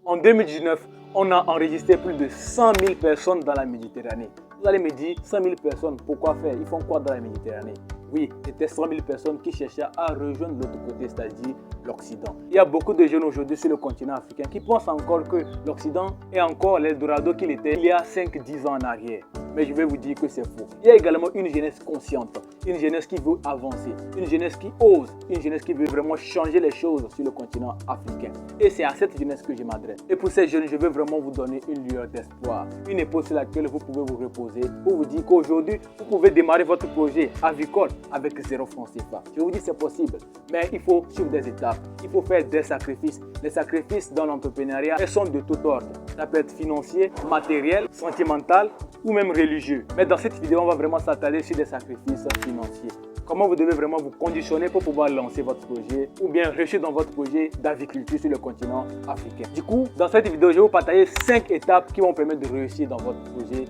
En 2019, on a enregistré plus de 100 000 personnes dans la Méditerranée. Vous allez me dire, 100 000 personnes, pourquoi faire? Ils font quoi dans la Méditerranée? Oui, c'était 100 000 personnes qui cherchaient à rejoindre l'autre côté, c'est-à-dire l'Occident. Il y a beaucoup de jeunes aujourd'hui sur le continent africain qui pensent encore que l'Occident est encore l'Eldorado qu'il était il y a 5-10 ans en arrière. Mais je vais vous dire que c'est faux. Il y a également une jeunesse consciente, une jeunesse qui veut avancer, une jeunesse qui ose, une jeunesse qui veut vraiment changer les choses sur le continent africain. Et c'est à cette jeunesse que je m'adresse. Et pour ces jeunes, je veux vraiment vous donner une lueur d'espoir, une épaule sur laquelle vous pouvez vous reposer pour vous dire qu'aujourd'hui, vous pouvez démarrer votre projet avicole avec 0 francs CFA. Je vous dis c'est possible, mais il faut suivre des étapes, il faut faire des sacrifices. Les sacrifices dans l'entrepreneuriat, elles sont de tout ordre. Ça peut être financier, matériel, sentimental ou même religieux. Mais dans cette vidéo, on va vraiment s'attarder sur des sacrifices financiers. Comment vous devez vraiment vous conditionner pour pouvoir lancer votre projet ou bien réussir dans votre projet d'aviculture sur le continent africain. Du coup, dans cette vidéo, je vais vous partager 5 étapes qui vont permettre de réussir dans votre projet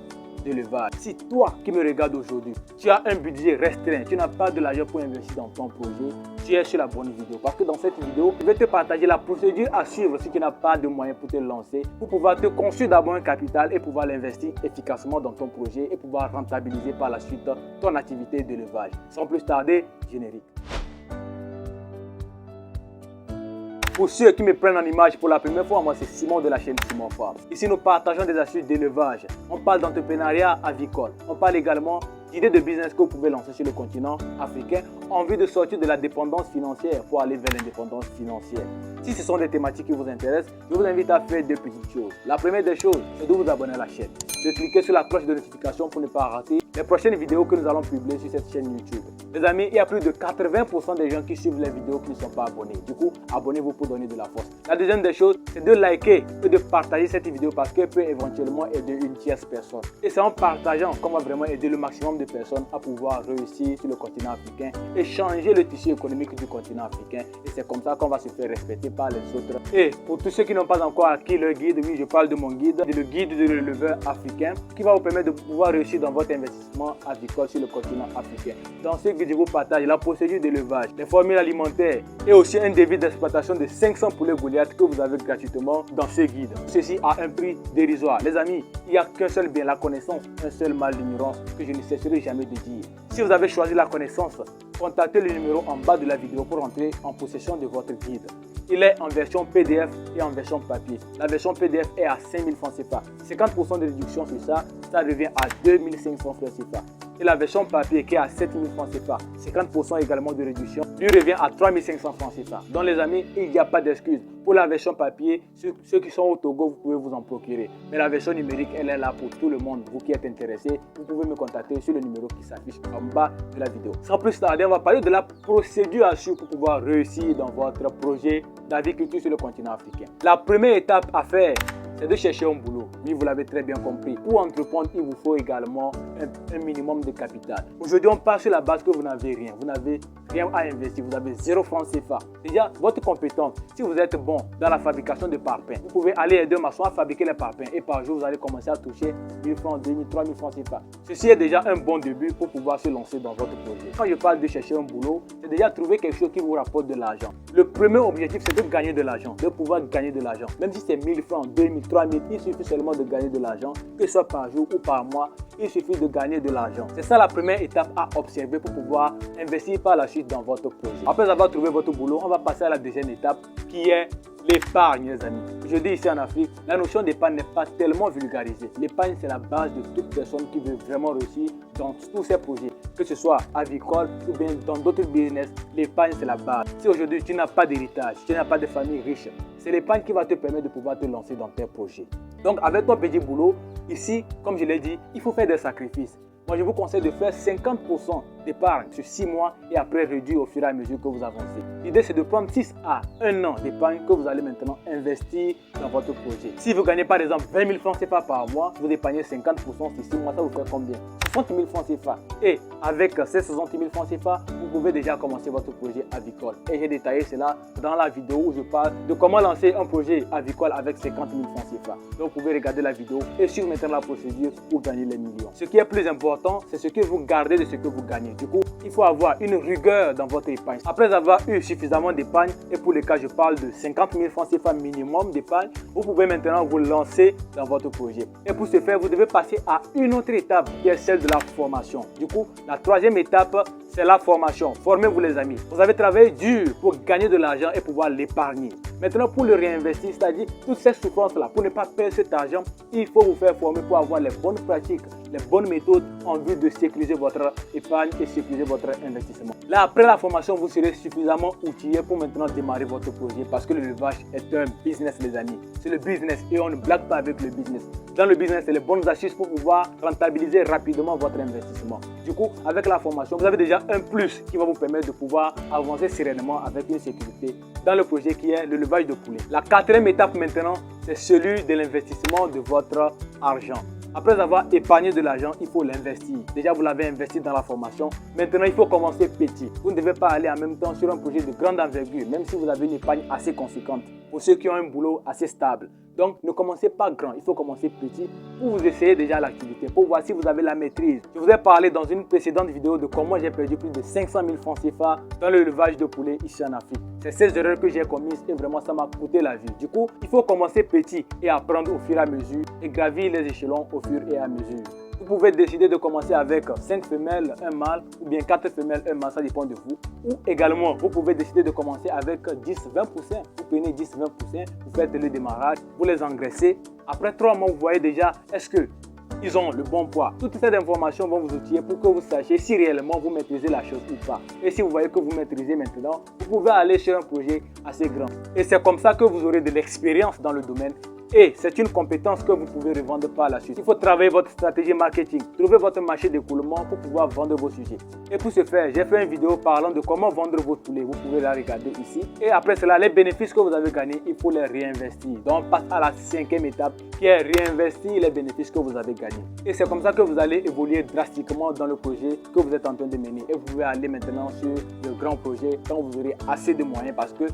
d'élevage. Si toi qui me regardes aujourd'hui, tu as un budget restreint, tu n'as pas de l'argent pour investir dans ton projet, tu es sur la bonne vidéo. Parce que dans cette vidéo, je vais te partager la procédure à suivre si tu n'as pas de moyens pour te lancer, pour pouvoir te construire d'abord un capital et pouvoir l'investir efficacement dans ton projet et pouvoir rentabiliser par la suite ton activité d'élevage. Sans plus tarder, générique. Pour ceux qui me prennent en image pour la première fois, moi c'est Simon de la chaîne Simon Farm. Ici nous partageons des astuces d'élevage, on parle d'entrepreneuriat avicole, on parle également d'idées de business que vous pouvez lancer sur le continent africain en vue de sortir de la dépendance financière pour aller vers l'indépendance financière. Si ce sont des thématiques qui vous intéressent, je vous invite à faire deux petites choses. La première des choses, c'est de vous abonner à la chaîne, de cliquer sur la cloche de notification pour ne pas rater les prochaines vidéos que nous allons publier sur cette chaîne YouTube. Les amis, il y a plus de 80% des gens qui suivent les vidéos qui ne sont pas abonnés. Du coup, abonnez-vous pour donner de la force. La deuxième des choses, c'est de liker et de partager cette vidéo parce qu'elle peut éventuellement aider une tierce personne. Et c'est en partageant qu'on va vraiment aider le maximum de personnes à pouvoir réussir sur le continent africain et changer le tissu économique du continent africain. Et c'est comme ça qu'on va se faire respecter par les autres. Et pour tous ceux qui n'ont pas encore acquis leur guide, oui, je parle de mon guide, le guide de l'éleveur africain, qui va vous permettre de pouvoir réussir dans votre investissement avicole sur le continent africain. Dans ce guide, je vous partage la procédure d'élevage, les formules alimentaires et aussi un devis d'exploitation de 500 poulets Goliath que vous avez gratuitement dans ce guide. Ceci a un prix dérisoire. Les amis, il n'y a qu'un seul bien, la connaissance, un seul mal, l'ignorance, que je ne cesserai jamais de dire. Si vous avez choisi la connaissance, contactez le numéro en bas de la vidéo pour entrer en possession de votre guide. Il est en version PDF et en version papier. La version PDF est à 5 000 francs CFA. 50% de réduction sur ça, ça revient à 2 500 francs CFA. Et la version papier qui est à 7 000 francs CFA, 50% également de réduction, lui revient à 3 500 francs CFA. Donc les amis, il n'y a pas d'excuse. Pour la version papier, ceux qui sont au Togo, vous pouvez vous en procurer. Mais la version numérique, elle est là pour tout le monde. Vous qui êtes intéressé, vous pouvez me contacter sur le numéro qui s'affiche en bas de la vidéo. Sans plus tarder, on va parler de la procédure à suivre pour pouvoir réussir dans votre projet d'aviculture sur le continent africain. La première étape à faire, c'est de chercher un boulot. Oui, vous l'avez très bien compris. Pour entreprendre, il vous faut également un minimum de capital. Aujourd'hui, on part sur la base que vous n'avez rien. Vous n'avez rien à investir. Vous avez 0 francs CFA. Déjà, votre compétence, si vous êtes bon dans la fabrication de parpaings, vous pouvez aller aider un maçon à fabriquer les parpaings. Et par jour, vous allez commencer à toucher 1000 francs, 2000, 3000 francs CFA. Ceci est déjà un bon début pour pouvoir se lancer dans votre projet. Quand je parle de chercher un boulot, c'est déjà trouver quelque chose qui vous rapporte de l'argent. Le premier objectif, c'est de gagner de l'argent, de pouvoir gagner de l'argent. Même si c'est 1000 francs, 2000, 3000, il suffit seulement de gagner de l'argent, que ce soit par jour ou par mois, il suffit de gagner de l'argent. C'est ça la première étape à observer pour pouvoir investir par la suite dans votre projet. Après avoir trouvé votre boulot, on va passer à la deuxième étape qui est l'épargne, les amis. Je dis ici en Afrique, la notion d'épargne n'est pas tellement vulgarisée. L'épargne, c'est la base de toute personne qui veut vraiment réussir dans tous ses projets, que ce soit avicole ou bien dans d'autres business. L'épargne, c'est la base. Si aujourd'hui tu n'as pas d'héritage, tu n'as pas de famille riche, c'est l'épargne qui va te permettre de pouvoir te lancer dans tes projets. Donc avec ton petit boulot, ici, comme je l'ai dit, il faut faire des sacrifices. Moi, je vous conseille de faire 50% d'épargne sur 6 mois et après réduire au fur et à mesure que vous avancez. L'idée, c'est de prendre 6 à 1 an d'épargne que vous allez maintenant investir dans votre projet. Si vous gagnez par exemple 20 000 francs CFA par mois, vous épargnez 50% sur 6 mois, ça vous fait combien? 60 000 francs CFA. Et avec ces 60 000 francs CFA, vous pouvez déjà commencer votre projet avicole. Et j'ai détaillé cela dans la vidéo où je parle de comment lancer un projet avicole avec 50 000 francs CFA. Donc vous pouvez regarder la vidéo et suivre maintenant la procédure pour gagner les millions. Ce qui est plus important, c'est ce que vous gardez de ce que vous gagnez. Du coup, il faut avoir une rigueur dans votre épargne. Après avoir eu suffisamment d'épargne, et pour les cas je parle de 50 000 francs CFA minimum d'épargne, vous pouvez maintenant vous lancer dans votre projet. Et pour ce faire, vous devez passer à une autre étape qui est celle de la formation. Du coup, la troisième étape, c'est la formation. Formez-vous les amis. Vous avez travaillé dur pour gagner de l'argent et pouvoir l'épargner. Maintenant, pour le réinvestir, c'est-à-dire toutes ces souffrances-là, pour ne pas perdre cet argent, il faut vous faire former pour avoir les bonnes pratiques, les bonnes méthodes en vue de sécuriser votre épargne et sécuriser votre investissement. Là, après la formation, vous serez suffisamment outillé pour maintenant démarrer votre projet parce que le levage est un business, les amis. C'est le business et on ne blague pas avec le business. Dans le business, c'est les bonnes astuces pour pouvoir rentabiliser rapidement votre investissement. Du coup, avec la formation, vous avez déjà un plus qui va vous permettre de pouvoir avancer sereinement avec une sécurité dans le projet qui est le levage de poulet. La quatrième étape maintenant, c'est celui de l'investissement de votre argent. Après avoir épargné de l'argent, il faut l'investir. Déjà, vous l'avez investi dans la formation. Maintenant, il faut commencer petit. Vous ne devez pas aller en même temps sur un projet de grande envergure, même si vous avez une épargne assez conséquente, pour ceux qui ont un boulot assez stable. Donc, ne commencez pas grand, il faut commencer petit pour vous essayer déjà l'activité, pour voir si vous avez la maîtrise. Je vous ai parlé dans une précédente vidéo de comment j'ai perdu plus de 500 000 francs CFA dans le levage de poulet ici en Afrique. C'est ces erreurs que j'ai commises et vraiment ça m'a coûté la vie. Du coup, il faut commencer petit et apprendre au fur et à mesure et gravir les échelons au fur et à mesure. Vous pouvez décider de commencer avec 5 femelles, un mâle ou bien 4 femelles, un mâle, ça dépend de vous. Ou également, vous pouvez décider de commencer avec 10-20%. Vous prenez 10-20%, vous faites le démarrage, vous les engraissez. Après 3 mois, vous voyez déjà, est-ce qu'ils ont le bon poids. Toutes ces informations vont vous outiller pour que vous sachiez si réellement vous maîtrisez la chose ou pas. Et si vous voyez que vous maîtrisez maintenant, vous pouvez aller sur un projet assez grand. Et c'est comme ça que vous aurez de l'expérience dans le domaine. Et c'est une compétence que vous pouvez revendre par la suite. Il faut travailler votre stratégie marketing, trouver votre marché d'écoulement pour pouvoir vendre vos sujets. Et pour ce faire, j'ai fait une vidéo parlant de comment vendre vos poulets. Vous pouvez la regarder ici. Et après cela, les bénéfices que vous avez gagnés, il faut les réinvestir. Donc on passe à la 5e étape qui est réinvestir les bénéfices que vous avez gagnés. Et c'est comme ça que vous allez évoluer drastiquement dans le projet que vous êtes en train de mener. Et vous pouvez aller maintenant sur le grand projet quand vous aurez assez de moyens parce que 1.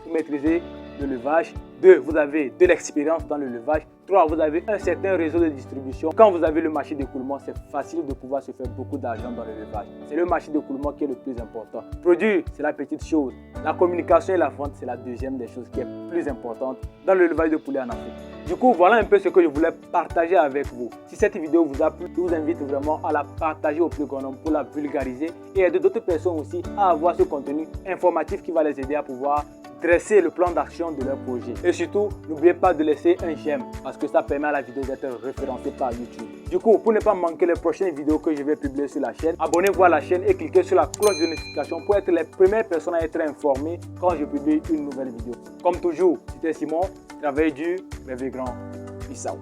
Vous maîtrisez le levage. 2. Vous avez de l'expérience dans le levage. 3. Vous avez un certain réseau de distribution. Quand vous avez le marché d'écoulement, c'est facile de pouvoir se faire beaucoup d'argent dans le levage. C'est le marché d'écoulement qui est le plus important. Produire, c'est la petite chose. La communication et la vente, c'est la deuxième des choses qui est plus importante dans le levage de poulet en Afrique. Du coup, voilà un peu ce que je voulais partager avec vous. Si cette vidéo vous a plu, je vous invite vraiment à la partager au plus grand nombre pour la vulgariser et aider d'autres personnes aussi à avoir ce contenu informatif qui va les aider à pouvoir dresser le plan d'action de leur projet. Et surtout, n'oubliez pas de laisser un j'aime parce que ça permet à la vidéo d'être référencée par YouTube. Du coup, pour ne pas manquer les prochaines vidéos que je vais publier sur la chaîne, abonnez-vous à la chaîne et cliquez sur la cloche de notification pour être les premières personnes à être informées quand je publie une nouvelle vidéo. Comme toujours, c'était Simon, travaillez dur, rêvez grand. Peace out.